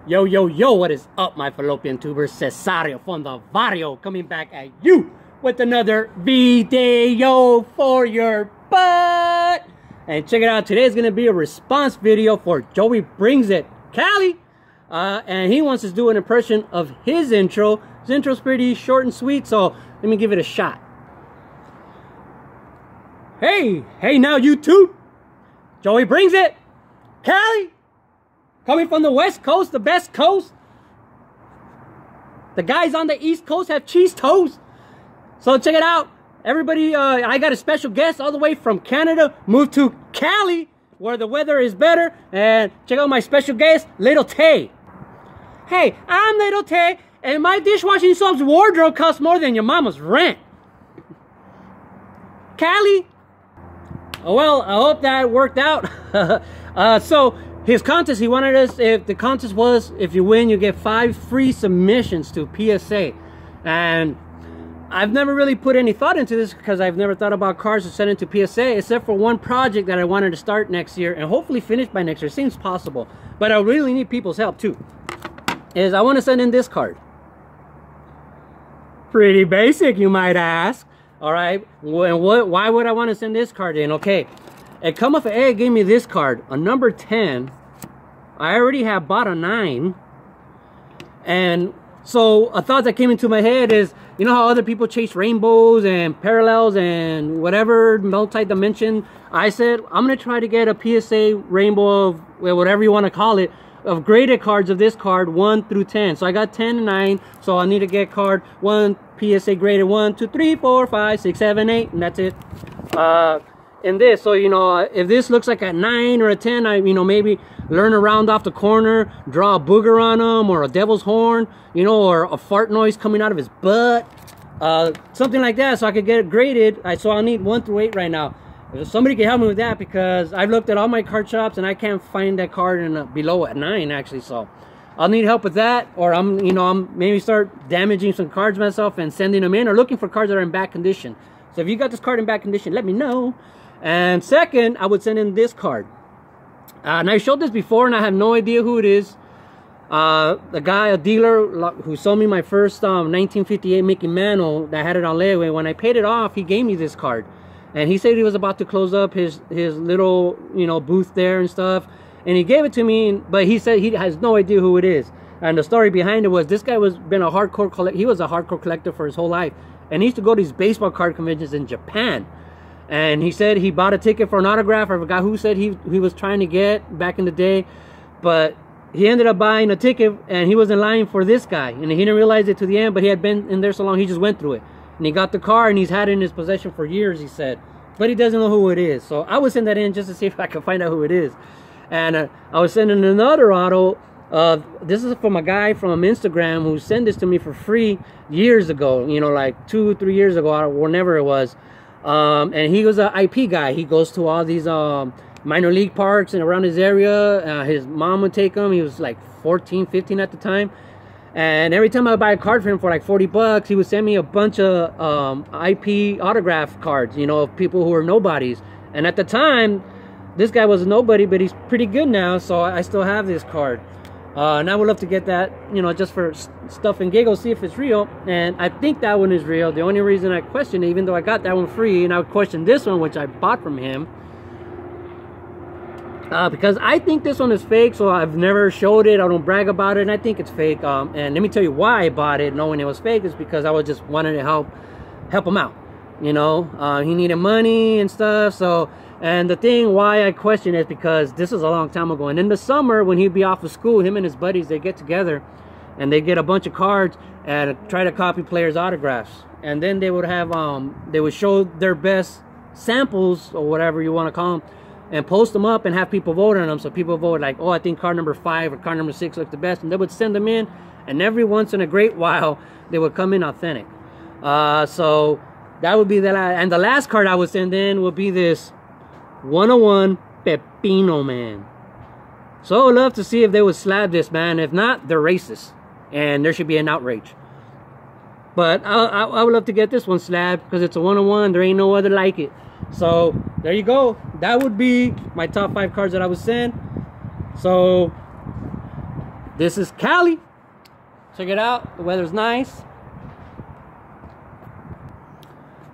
Yo, yo, yo, what is up, my fallopian tubers? Cesario from the Vario coming back at you with another video for your butt. And check it out, today's gonna be a response video for Joey Brings It, Cali. And he wants us to do an impression of his intro. His intro's pretty short and sweet, so let me give it a shot. Hey now YouTube, Joey Brings It, Cali. Coming from the West Coast, the best coast. The guys on the East Coast have cheese toast. So check it out. Everybody, I got a special guest all the way from Canada. Moved to Cali, where the weather is better. And check out my special guest, Little Tay. Hey, I'm Little Tay, and my dishwashing soap's wardrobe costs more than your mama's rent. Cali? Oh, well, I hope that worked out. So, his contest, he wanted us, if the contest was, if you win, you get 5 free submissions to PSA. And I've never really put any thought into this because I've never thought about cars to send into PSA, except for one project that I wanted to start next year and hopefully finish by next year. Seems possible, but I really need people's help too. Is I want to send in this card. Pretty basic, you might ask. All right, and why would I want to send this card in? Okay. At Come Off Egg gave me this card, a number 10. I already have bought a 9. And so a thought that came into my head is, you know how other people chase rainbows and parallels and whatever, multi-dimension? I said, I'm going to try to get a PSA rainbow of, well, whatever you want to call it, of graded cards of this card, 1 through 10. So I got 10 and 9, so I need to get card 1, PSA graded 1, 2, 3, 4, 5, 6, 7, 8, and that's it. In this, so you know, if this looks like a 9 or a 10, I, you know, maybe learn a round off the corner, draw a booger on them, or a devil's horn, you know, or a fart noise coming out of his butt, something like that, so I could get it graded. So I'll need 1 through 8 right now. If somebody can help me with that, because I've looked at all my card shops and I can't find that card in below at 9 actually. So I'll need help with that, or I'm maybe start damaging some cards myself and sending them in, or looking for cards that are in bad condition. So if you got this card in bad condition, let me know. And second, I would send in this card. And I showed this before and I have no idea who it is. The guy, a dealer who sold me my first 1958 Mickey Mantle that had it on layaway. When I paid it off, he gave me this card. And he said he was about to close up his little, you know, booth there and stuff. And he gave it to me, but he said he has no idea who it is. And the story behind it was, this guy been a hardcore collector. He was a hardcore collector for his whole life. And he used to go to these baseball card conventions in Japan. And he said he bought a ticket for an autograph. I forgot who said he was trying to get back in the day. But he ended up buying a ticket, and he was in line for this guy. And he didn't realize it to the end, but he had been in there so long, he just went through it. And he got the car, and he's had it in his possession for years, he said. But he doesn't know who it is. So I would send that in just to see if I can find out who it is. And I was sending another auto. This is from a guy from Instagram who sent this to me for free years ago. You know, like 2 or 3 years ago, or whenever it was. And he was an IP guy. He goes to all these minor league parks and around his area. His mom would take him. He was like 14, 15 at the time. And every time I would buy a card for him for like 40 bucks, he would send me a bunch of IP autograph cards, you know, of people who are nobodies. And at the time, this guy was a nobody, but he's pretty good now, so I still have this card. And I would love to get that, you know, just for stuff and giggles, see if it's real. And I think that one is real. The only reason I question it, even though I got that one free, and I would question this one, which I bought from him, because I think this one is fake, so I've never showed it. I don't brag about it, and I think it's fake. And let me tell you why I bought it knowing it was fake, is because I was just wanting to help him out. You know, he needed money and stuff, so... And the thing why I question is because this is a long time ago. And in the summer, when he'd be off of school, him and his buddies, they get together and they get a bunch of cards and try to copy players' autographs. And then they would have, they would show their best samples or whatever you want to call them and post them up and have people vote on them. So people vote like, oh, I think card number 5 or card number 6 looks the best. And they would send them in. And every once in a great while, they would come in authentic. So that would be the last. And the last card I would send in would be this 101 Pepino Man. So I would love to see if they would slab this, man. If not, they're racist. And there should be an outrage. But I would love to get this one slabbed because it's a 101. There ain't no other like it. So there you go. That would be my top 5 cards that I would send. So This is Cali. Check it out. The weather's nice.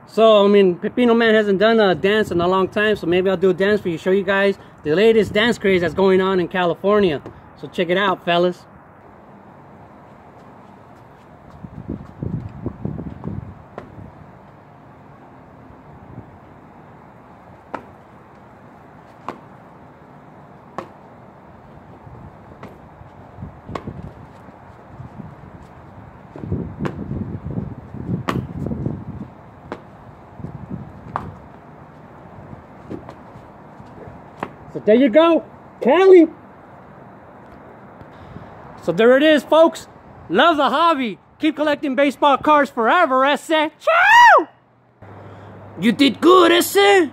So, I mean, Pepino Man hasn't done a dance in a long time, so maybe I'll do a dance for you, show you guys the latest dance craze that's going on in California. So check it out, fellas. So there you go, Cali. So there it is, folks. Love the hobby. Keep collecting baseball cards forever, ese. Ciao! You did good, ese.